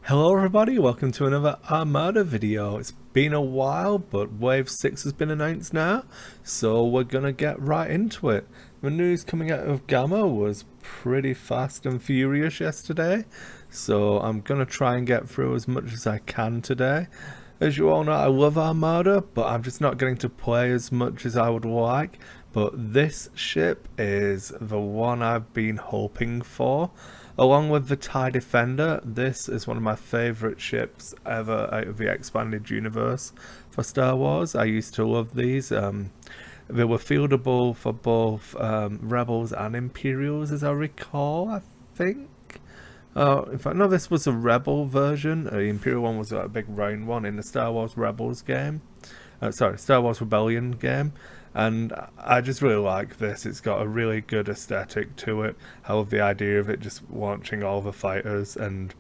Hello everybody, welcome to another Armada video. It's been a while, but Wave 6 has been announced now, so we're gonna get right into it. The news coming out of Gamma was pretty fast and furious yesterday, so I'm gonna try and get through as much as I can today. As you all know, I love Armada, but I'm just not getting to play as much as I would like. But this ship is the one I've been hoping for. Along with the TIE Defender, this is one of my favourite ships ever out of the expanded universe for Star Wars. I used to love these. They were fieldable for both Rebels and Imperials, as I recall, I think. In fact, no, this was a Rebel version. The Imperial one was a big round one in the Star Wars Rebels game. Star Wars Rebellion game. And I just really like this. It's got a really good aesthetic to it. I love the idea of it just launching all the fighters and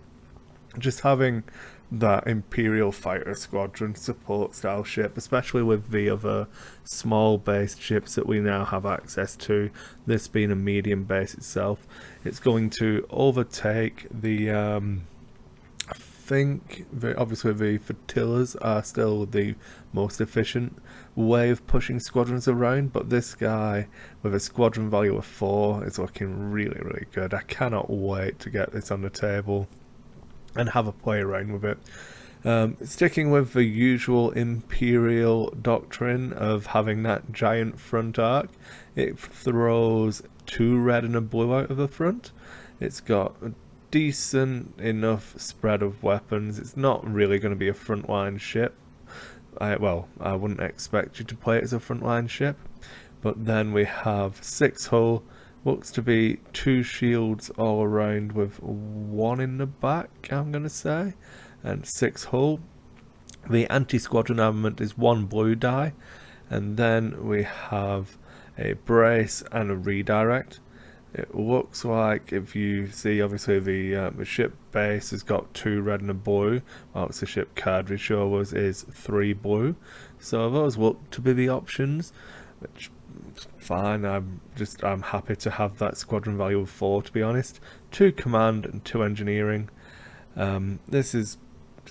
just having that Imperial fighter squadron support style ship, especially with the other small based ships that we now have access to, this being a medium base itself. It's going to overtake the I think obviously the flotillas are still the most efficient way of pushing squadrons around, but this guy with a squadron value of 4 is looking really good. I cannot wait to get this on the table and have a play around with it. Sticking with the usual Imperial doctrine of having that giant front arc, it throws 2 red and a blue out of the front. It's got a decent enough spread of weapons. It's not really going to be a frontline ship. I wouldn't expect you to play it as a frontline ship. But then we have 6 hull, looks to be 2 shields all around with 1 in the back, I'm going to say, and 6 hull. The anti-squadron armament is 1 blue die, and then we have a brace and a redirect. It looks like, if you see, obviously the ship base has got 2 red and a blue, whilst the ship card we show us is 3 blue. So those look to be the options, which is fine. I'm happy to have that squadron value of 4, to be honest. 2 command and 2 engineering.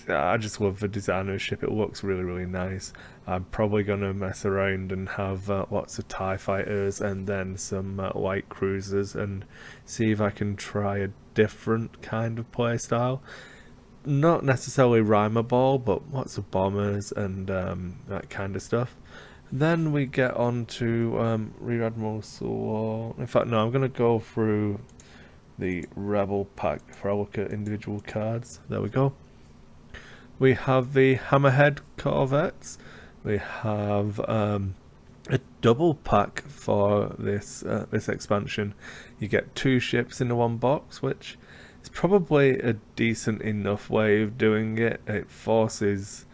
I just love the design of the ship. It looks really nice. I'm probably going to mess around and have lots of TIE fighters and then some light cruisers and see if I can try a different kind of playstyle. Not necessarily Rhymer Ball, but lots of bombers and that kind of stuff. Then we get on to Rear Admiral Sewell. In fact, no, I'm going to go through the Rebel pack before I look at individual cards. There we go. We have the Hammerhead Corvettes. We have a double pack for this expansion. You get 2 ships in the 1 box, which is probably a decent enough way of doing it. It forces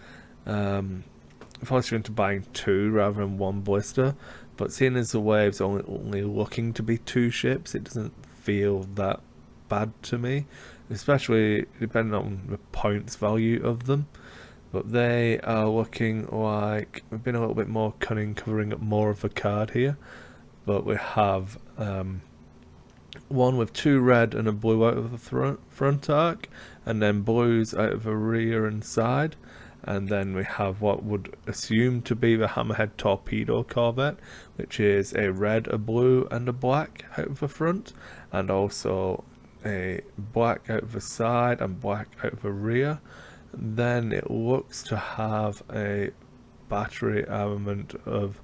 you into buying 2 rather than 1 blister. But seeing as the wave's only looking to be 2 ships, it doesn't feel that bad to me, especially depending on the points value of them. But they are looking like we've been a little bit more cunning, covering up more of the card here. But we have 1 with 2 red and a blue out of the front arc, and then blues out of the rear and side. And then we have what would assume to be the Hammerhead Torpedo Corvette, which is a red, a blue, and a black out of the front, and also a black out of the side and black out of the rear. Then it looks to have a battery armament of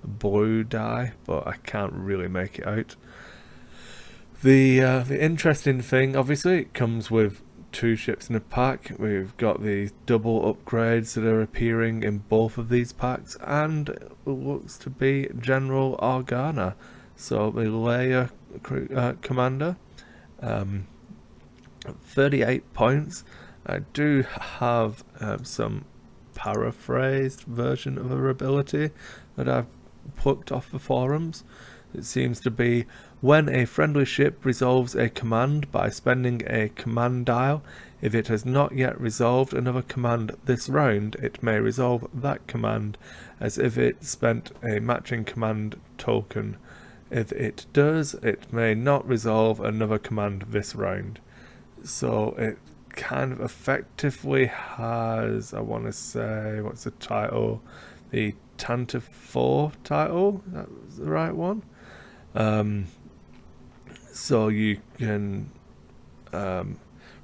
blue die, but I can't really make it out. The interesting thing, obviously, it comes with 2 ships in a pack. We've got the double upgrades that are appearing in both of these packs, and it looks to be General Organa, so the Leia commander. 38 points. I do have some paraphrased version of her ability that I've plucked off the forums. It seems to be when a friendly ship resolves a command by spending a command dial, if it has not yet resolved another command this round, it may resolve that command as if it spent a matching command token. If it does, it may not resolve another command this round. So it kind of effectively has, I want to say, what's the title? The Tantive 4 title, that was the right one. So you can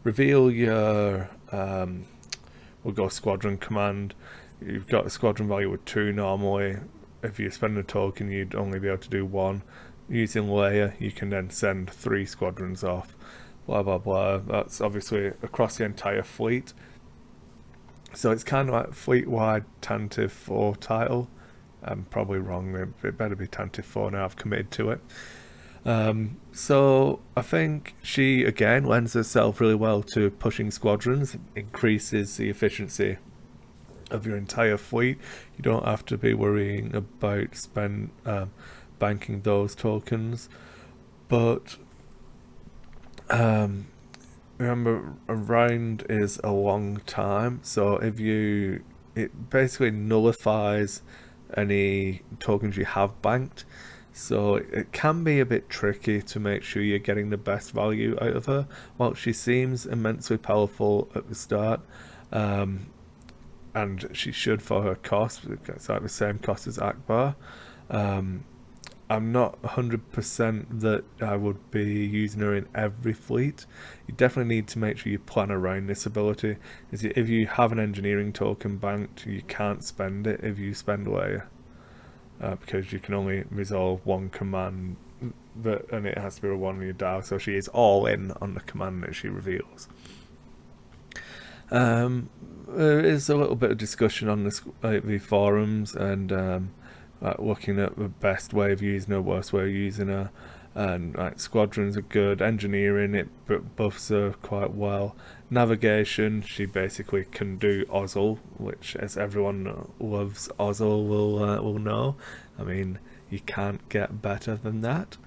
reveal your, we'll go squadron command. You've got a squadron value with 2 normally. If you spend a token, you'd only be able to do 1. Using layer, you can then send 3 squadrons off. Blah blah blah. That's obviously across the entire fleet. So it's kind of like fleet-wide Tantive 4 title. I'm probably wrong. It better be Tantive 4 now. I've committed to it. So I think she again lends herself really well to pushing squadrons. Increases the efficiency of your entire fleet. You don't have to be worrying about banking those tokens, but remember, a round is a long time, so if it basically nullifies any tokens you have banked, so it can be a bit tricky to make sure you're getting the best value out of her. While she seems immensely powerful at the start, and she should for her cost. It's like the same cost as Akbar. I'm not 100% that I would be using her in every fleet. You definitely need to make sure you plan around this ability. If you have an engineering token banked, you can't spend it if you spend layer. Because you can only resolve 1 command, and it has to be a 1 on your dial, so she is all in on the command that she reveals. There is a little bit of discussion on the forums, and looking at the best way of using her, worst way of using her, and squadrons are good. Engineering, it buffs her quite well. Navigation, she basically can do Ozzel, which, as everyone loves Ozzel will know. I mean, you can't get better than that.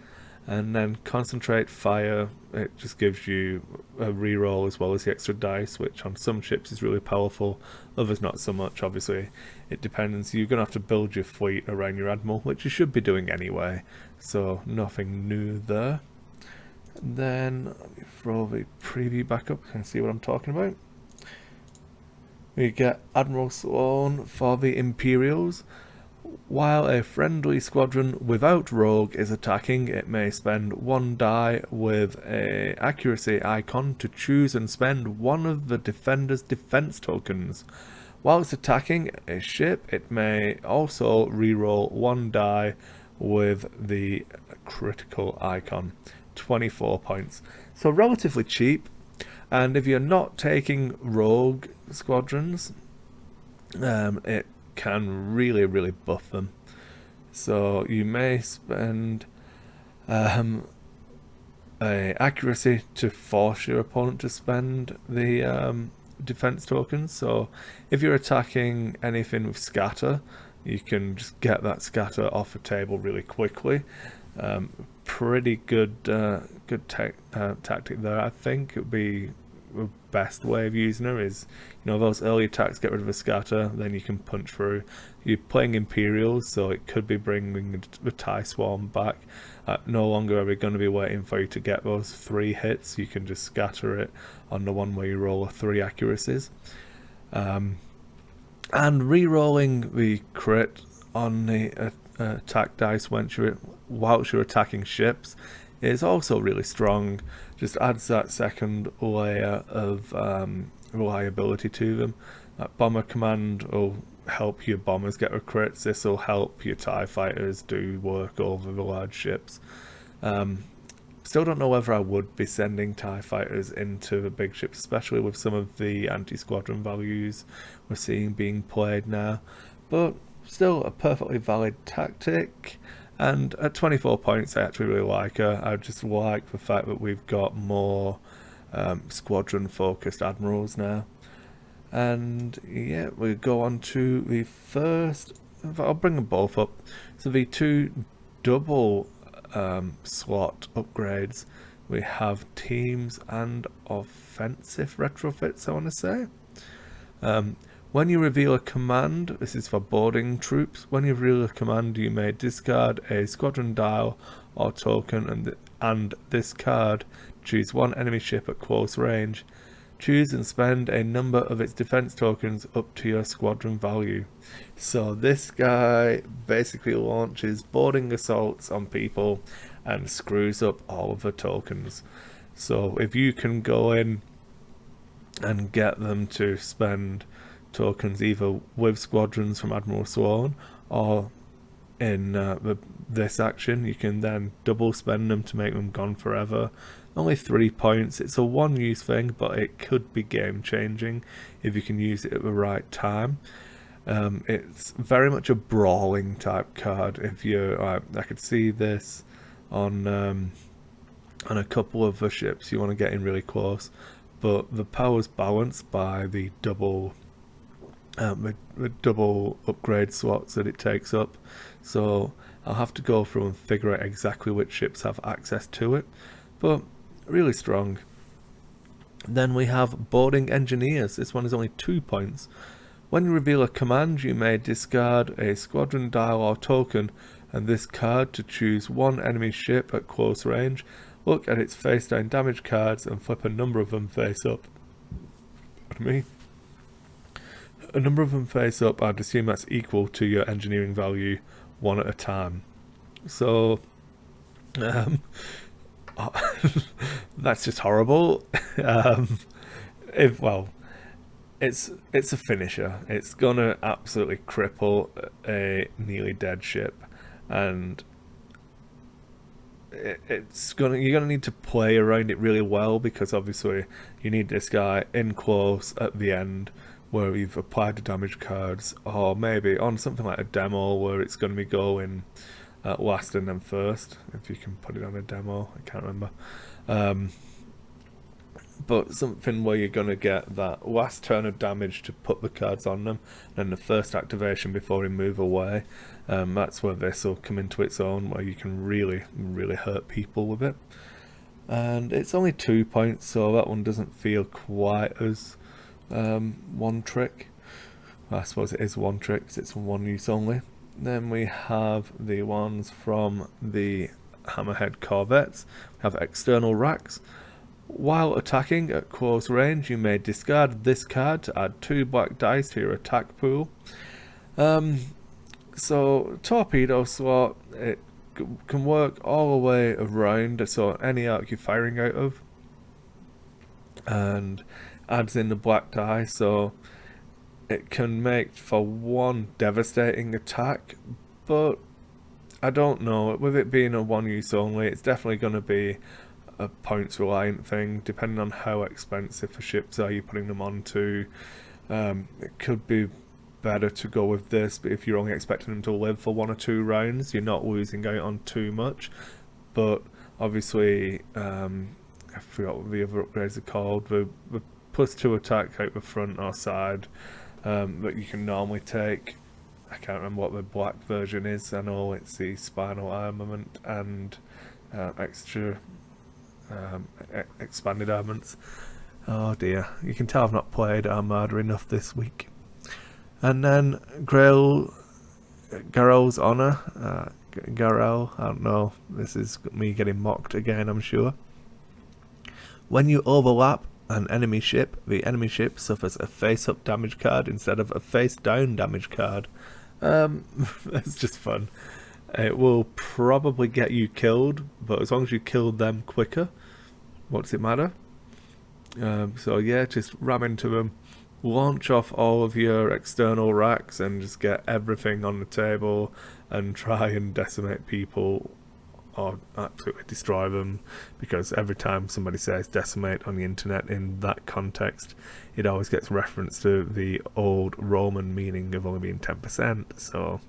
And then concentrate fire, it just gives you a reroll as well as the extra dice, which on some ships is really powerful, others not so much. Obviously it depends. You're going to have to build your fleet around your admiral, which you should be doing anyway, so nothing new there. And then let me throw the preview back up and see what I'm talking about. We get Admiral Sloan for the Imperials. While a friendly squadron without rogue is attacking, it may spend 1 die with a accuracy icon to choose and spend 1 of the defender's defense tokens. While it's attacking a ship, it may also reroll 1 die with the critical icon. 24 points. So relatively cheap, and if you're not taking rogue squadrons, it can really buff them. So you may spend a accuracy to force your opponent to spend the defense tokens. So if you're attacking anything with scatter, you can just get that scatter off the table really quickly. Pretty good tactic there. I think it would be the best way of using her is, those early attacks, get rid of a scatter, then you can punch through. You're playing Imperials, so it could be bringing the TIE Swarm back. No longer are we going to be waiting for you to get those 3 hits. You can just scatter it on the one where you roll 3 accuracies. And re-rolling the crit on the attack dice whilst you're attacking ships is also really strong. Just adds that second layer of reliability to them. That bomber command will help your bombers get a crits. This will help your TIE fighters do work over the large ships. Still don't know whether I would be sending TIE fighters into the big ships, especially with some of the anti-squadron values we're seeing being played now, but still a perfectly valid tactic. And at 24 points, I actually really like her. I just like the fact that we've got more squadron-focused admirals now. And yeah, we go on to the first. I'll bring them both up. So the 2 double slot upgrades. We have teams and offensive retrofits, I want to say. When you reveal a command, this is for boarding troops. When you reveal a command, you may discard a squadron dial or token, and this card choose 1 enemy ship at close range. Choose and spend a number of its defense tokens up to your squadron value. So this guy basically launches boarding assaults on people and screws up all of the tokens. So if you can go in and get them to spend tokens either with squadrons from Admiral Sworn or in this action, you can then double spend them to make them gone forever. Only 3 points. It's a one use thing, but it could be game changing if you can use it at the right time. It's very much a brawling type card. If you, I could see this on a couple of the ships you want to get in really close, but the power's balanced by the double upgrade slots that it takes up. So I'll have to go through and figure out exactly which ships have access to it, but really strong. Then we have boarding engineers. This one is only 2 points. When you reveal a command, you may discard a squadron dialogue token and this card to choose one enemy ship at close range. Look at its face down damage cards and flip a number of them face up. A number of them face up, I'd assume that's equal to your engineering value, one at a time. So that's just horrible. It's a finisher. It's gonna absolutely cripple a nearly dead ship, and you're gonna need to play around it really well, because obviously you need this guy in close at the end where you've applied the damage cards, or maybe on something like a demo where it's going to be going last and then first, if you can put it on a demo. I can't remember, but something where you're going to get that last turn of damage to put the cards on them, and the first activation before you move away. That's where this will come into its own, where you can really hurt people with it. And it's only 2 points, so that one doesn't feel quite as one trick. I suppose it is one trick because it's one use only. Then we have the ones from the Hammerhead Corvettes. We have external racks. While attacking at close range, you may discard this card to add 2 black dice to your attack pool. So torpedo slot, it can work all the way around, so any arc you're firing out of, and adds in the black die, so it can make for one devastating attack. But I don't know, with it being a one use only, it's definitely going to be a points reliant thing, depending on how expensive the ships are you're putting them onto. It could be better to go with this, but if you're only expecting them to live for 1 or 2 rounds, you're not losing out on too much. But obviously, I forgot what the other upgrades are called, the +2 attack out the front or side that you can normally take. I can't remember what the black version is. I know it's the spinal armament and extra expanded armaments. Oh dear, you can tell I've not played Armada enough this week. And then Garel's Honor, Garel, I don't know, this is me getting mocked again, I'm sure. When you overlap an enemy ship, the enemy ship suffers a face-up damage card instead of a face-down damage card. It's just fun. It will probably get you killed, but as long as you kill them quicker, what's it matter? So yeah, just ram into them, launch off all of your external racks and just get everything on the table and try and decimate people or absolutely destroy them, because every time somebody says decimate on the internet in that context, it always gets referenced to the old Roman meaning of only being 10%. So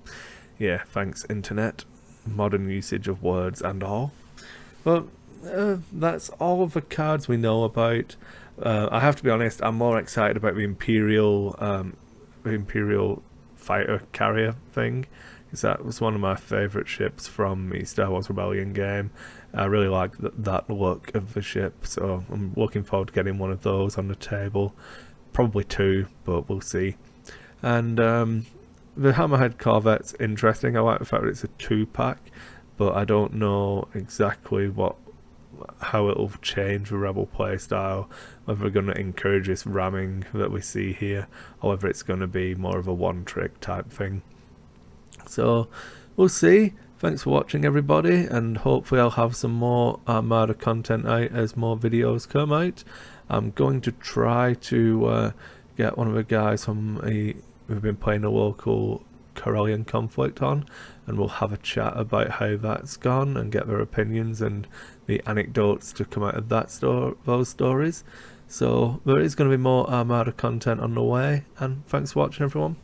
yeah, thanks internet, modern usage of words and all. But that's all of the cards we know about. I have to be honest, I'm more excited about the Imperial fighter carrier thing, because that was one of my favourite ships from the Star Wars Rebellion game. I really like that look of the ship, so I'm looking forward to getting one of those on the table. Probably 2, but we'll see. And the Hammerhead Corvette's interesting. I like the fact that it's a 2-pack, but I don't know exactly what how it'll change the rebel playstyle, whether we're going to encourage this ramming that we see here, or whether it's going to be more of a one trick type thing. So we'll see. Thanks for watching, everybody, and hopefully I'll have some more Armada content out as more videos come out. I'm going to try to get one of the guys who've been playing a local Corellian conflict on, and we'll have a chat about how that's gone and get their opinions and the anecdotes to come out of those stories. So there is going to be more Armada content on the way, and thanks for watching, everyone.